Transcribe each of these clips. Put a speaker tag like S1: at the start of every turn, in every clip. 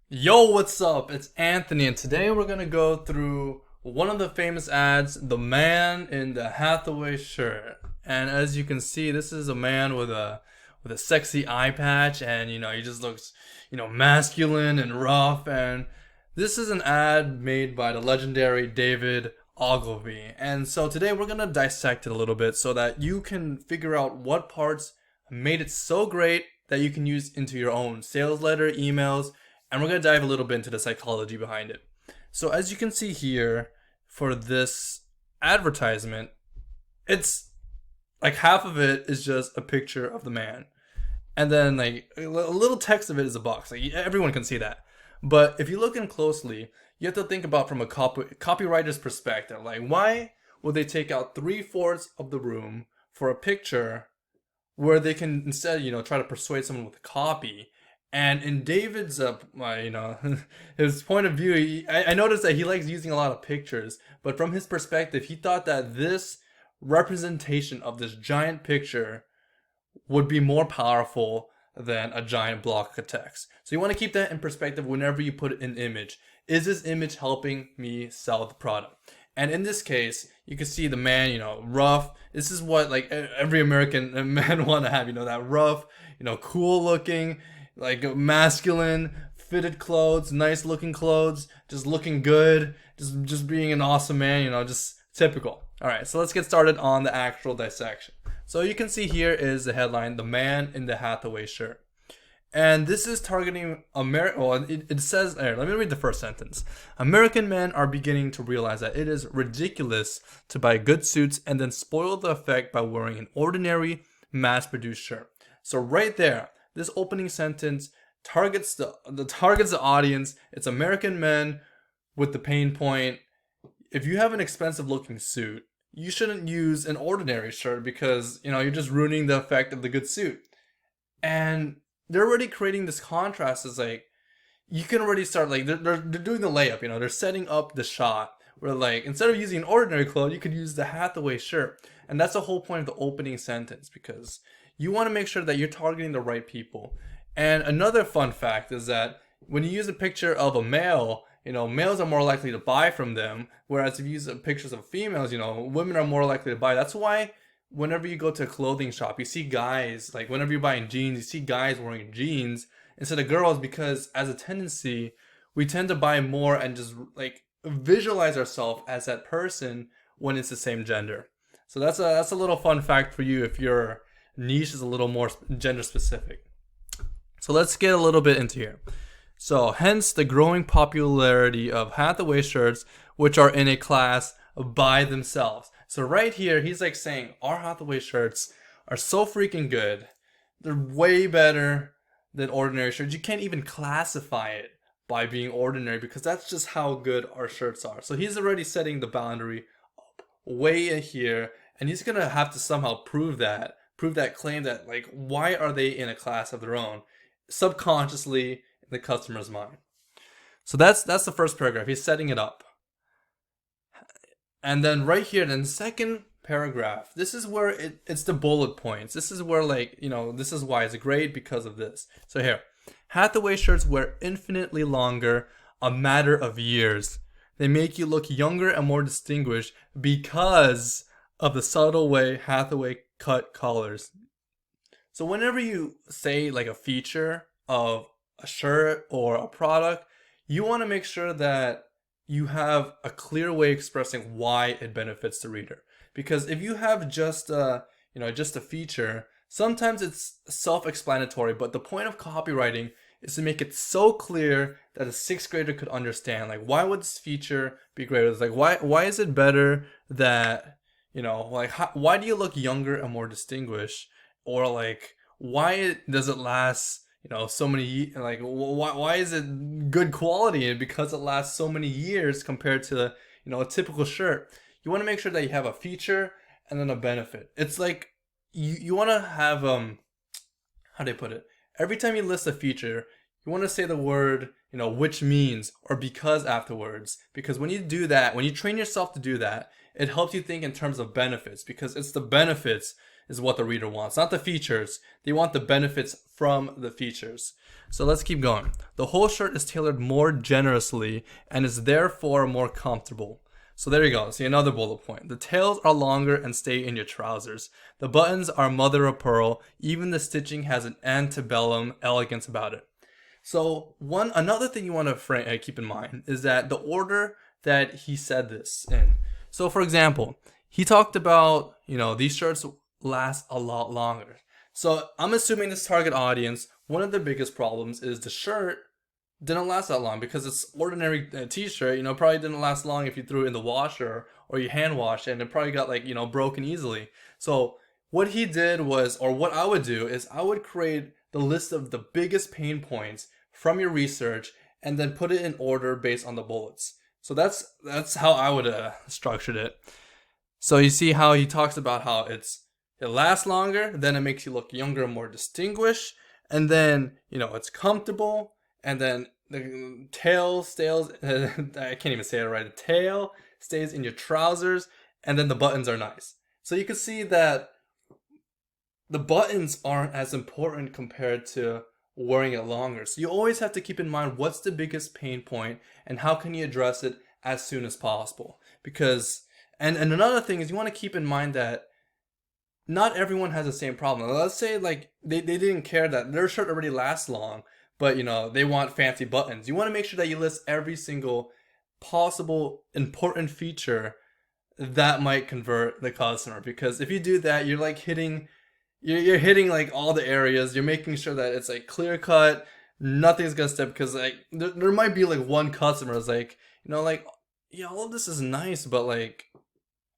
S1: Yo, what's up? It's Anthony, and today we're gonna go through one of the famous ads, the man in the Hathaway shirt. And as you can see, this is a man with a sexy eye patch, and he just looks, masculine and rough. And this is an ad made by the legendary David Ogilvy. And so today we're gonna dissect it a little bit so that you can figure out what parts made it so great that you can use into your own sales letter, emails, and we're going to dive a little bit into the psychology behind it. So as you can see here, for this advertisement, it's like half of it is just a picture of the man. And then like a little text of it is a box. Like everyone can see that. But if you look in closely, you have to think about from a copywriter's perspective. Like, why would they take out 3/4 of the room for a picture where they can instead, try to persuade someone with a copy? And in David's, his point of view, I noticed that he likes using a lot of pictures. But from his perspective, he thought that this representation of this giant picture would be more powerful than a giant block of text. So you want to keep that in perspective whenever you put an image. Is this image helping me sell the product? And in this case, you can see the man, rough. This is what like every American man want to have, that rough, cool looking, like masculine, fitted clothes, nice looking clothes, just looking good, just being an awesome man, just typical. All right, so let's get started on the actual dissection. So you can see here is the headline, "The Man in the Hathaway Shirt." And this is targeting America. Well, it says, here, let me read the first sentence. "American men are beginning to realize that it is ridiculous to buy good suits and then spoil the effect by wearing an ordinary, mass-produced shirt." So right there, this opening sentence targets the audience. It's American men with the pain point. If you have an expensive looking suit, you shouldn't use an ordinary shirt because you're just ruining the effect of the good suit. And they're already creating this contrast. It's like you can already start like they're doing the layup. They're setting up the shot where like instead of using an ordinary clothes, you could use the Hathaway shirt. And that's the whole point of the opening sentence, because you want to make sure that you're targeting the right people. And another fun fact is that when you use a picture of a male, males are more likely to buy from them. Whereas if you use pictures of females, women are more likely to buy. That's why whenever you go to a clothing shop, you see guys, like whenever you're buying jeans, you see guys wearing jeans instead of girls, because as a tendency, we tend to buy more and just like visualize ourselves as that person when it's the same gender. So that's a little fun fact for you if your niche is a little more gender specific. So let's get a little bit into here. So hence the growing popularity of Hathaway shirts, which are in a class by themselves. So right here, he's like saying our Hathaway shirts are so freaking good. They're way better than ordinary shirts. You can't even classify it by being ordinary because that's just how good our shirts are. So he's already setting the boundary up way in here, and he's gonna have to somehow prove that claim that like why are they in a class of their own subconsciously in the customer's mind. So that's the first paragraph. He's setting it up. And then right here, then the second paragraph, this is where it's the bullet points. This is where like, this is why it's great because of this. So here, Hathaway shirts wear infinitely longer, a matter of years. They make you look younger and more distinguished because of the subtle way Hathaway cut collars. So whenever you say like a feature of a shirt or a product, you want to make sure that you have a clear way expressing why it benefits the reader. Because if you have just just a feature, sometimes it's self-explanatory, but the point of copywriting is to make it so clear that a sixth grader could understand. Like, why would this feature be great? It's like, why is it better that, why do you look younger and more distinguished? Or like, why does it last so many, like why is it good quality? Because it lasts so many years compared to a typical shirt. You want to make sure that you have a feature and then a benefit. It's like you want to have how do I put it, every time you list a feature, you want to say the word which means or because afterwards, because when you do that, when you train yourself to do that, it helps you think in terms of benefits, because it's the benefits is what the reader wants, not the features. They want the benefits from the features. So let's keep going. The whole shirt is tailored more generously and is therefore more comfortable. So there you go. See, another bullet point. The tails are longer and stay in your trousers. The buttons are mother of pearl. Even the stitching has an antebellum elegance about it. So another thing you want to keep in mind is that the order that he said this in. So for example, he talked about, these shirts last a lot longer. So I'm assuming this target audience, one of the biggest problems is the shirt didn't last that long because it's ordinary t-shirt, probably didn't last long if you threw it in the washer or you hand wash it, and it probably got broken easily. So what he did was, or what I would do is I would create the list of the biggest pain points from your research and then put it in order based on the bullets. So that's how I would structured it. So you see how he talks about how it lasts longer, then it makes you look younger and more distinguished, and then it's comfortable, and then the tail stays. I can't even say it right. The tail stays in your trousers, and then the buttons are nice. So you can see that the buttons aren't as important compared to wearing it longer. So you always have to keep in mind what's the biggest pain point and how can you address it as soon as possible. Because and another thing is you want to keep in mind that not everyone has the same problem. Let's say they didn't care that their shirt already lasts long, but they want fancy buttons. You want to make sure that you list every single possible important feature that might convert the customer, because if you do that, you're hitting all the areas. You're making sure that it's clear cut, nothing's gonna step, because there might be one customer is all of this is nice, but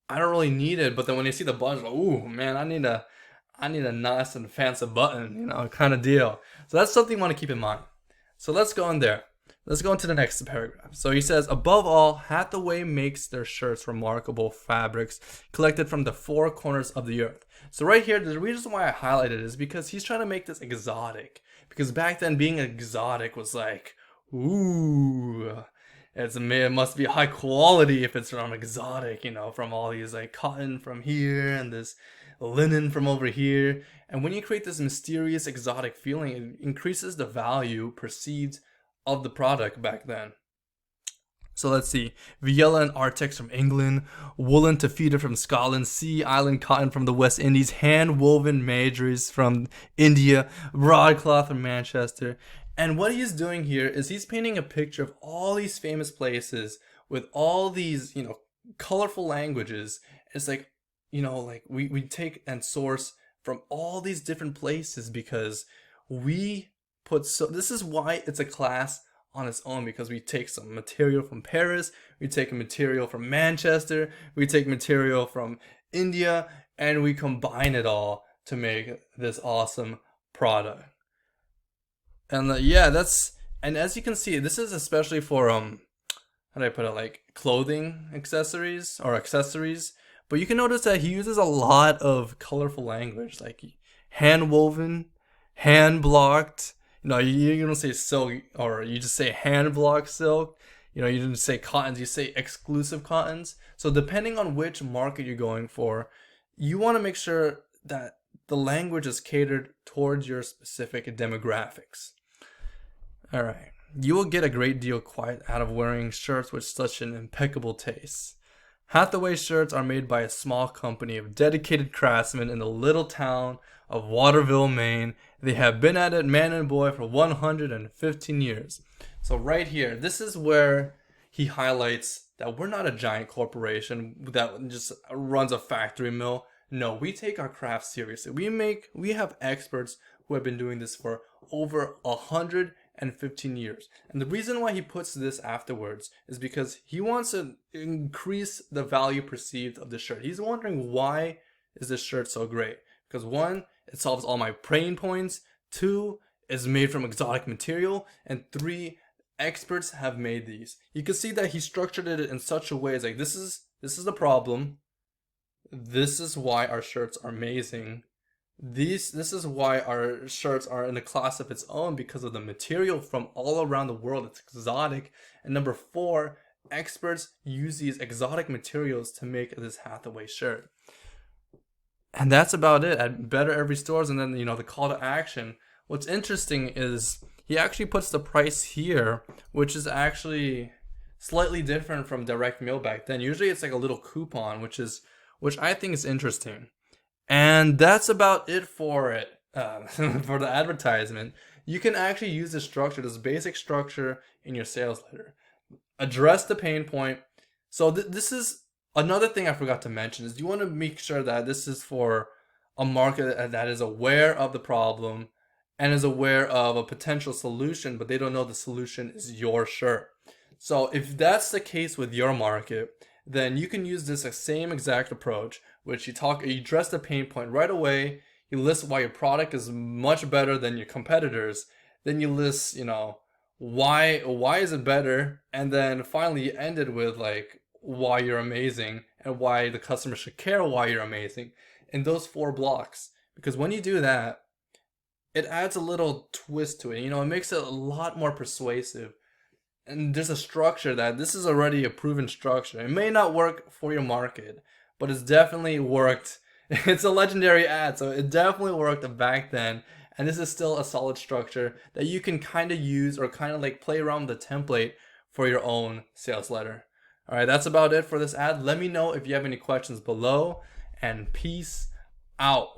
S1: I don't really need it. But then when they see the buttons, ooh man, I need a nice and fancy button, kind of deal. So that's something you want to keep in mind. So let's go in there. Let's go into the next paragraph. So he says, above all, Hathaway makes their shirts remarkable fabrics collected from the four corners of the earth. So right here, the reason why I highlighted it is because he's trying to make this exotic. Because back then, being exotic was ooh, it must be high quality if it's from exotic, from all these cotton from here and this linen from over here. And when you create this mysterious exotic feeling, it increases the value perceived of the product back then. So let's see. Viella and Artex from England, woolen taffeta from Scotland, Sea Island cotton from the West Indies, hand-woven madras from India, broadcloth from Manchester. And what he's doing here is he's painting a picture of all these famous places with all these, colorful languages. It's we take and source from all these different places because this is why it's a class on its own, because we take some material from Paris, we take material from Manchester, we take material from India, and we combine it all to make this awesome product. And and as you can see, this is especially for how do I put it, clothing accessories. But you can notice that he uses a lot of colorful language, hand woven, hand blocked. You don't say silk, or you just say hand block silk. You didn't say cottons, you say exclusive cottons. So depending on which market you're going for, you want to make sure that the language is catered towards your specific demographics. All right. You will get a great deal quite out of wearing shirts with such an impeccable taste. Hathaway shirts are made by a small company of dedicated craftsmen in the little town of Waterville, Maine. They have been at it, man and boy, for 115 years. So right here, this is where he highlights that we're not a giant corporation that just runs a factory mill. No, we take our craft seriously. We have experts who have been doing this for over 115 years. And the reason why he puts this afterwards is because he wants to increase the value perceived of the shirt. He's wondering, why is this shirt so great? Because one, it solves all my pain points. Two, it's made from exotic material. And three, experts have made these. You can see that he structured it in such a way. It's this is the problem. This is why our shirts are amazing. This is why our shirts are in a class of its own, because of the material from all around the world. It's exotic. And number four, experts use these exotic materials to make this Hathaway shirt. And that's about it at Better Every Stores. And then, the call to action. What's interesting is he actually puts the price here, which is actually slightly different from direct mail back then. Usually it's like a little coupon, which I think is interesting. And that's about it for it, for the advertisement. You can actually use this structure, this basic structure in your sales letter. Address the pain point. So this is another thing I forgot to mention is you want to make sure that this is for a market that is aware of the problem and is aware of a potential solution, but they don't know the solution is your shirt. So if that's the case with your market, then you can use this same exact approach, which you address the pain point right away. You list why your product is much better than your competitors. Then you list, why is it better? And then finally you end it with like why you're amazing and why the customer should care why you're amazing in those 4 blocks. Because when you do that, it adds a little twist to it. It makes it a lot more persuasive. And there's a structure that this is already a proven structure. It may not work for your market, but it's definitely worked. It's a legendary ad, so it definitely worked back then. And this is still a solid structure that you can kind of use or kind of like play around with the template for your own sales letter. All right, that's about it for this ad. Let me know if you have any questions below, and peace out.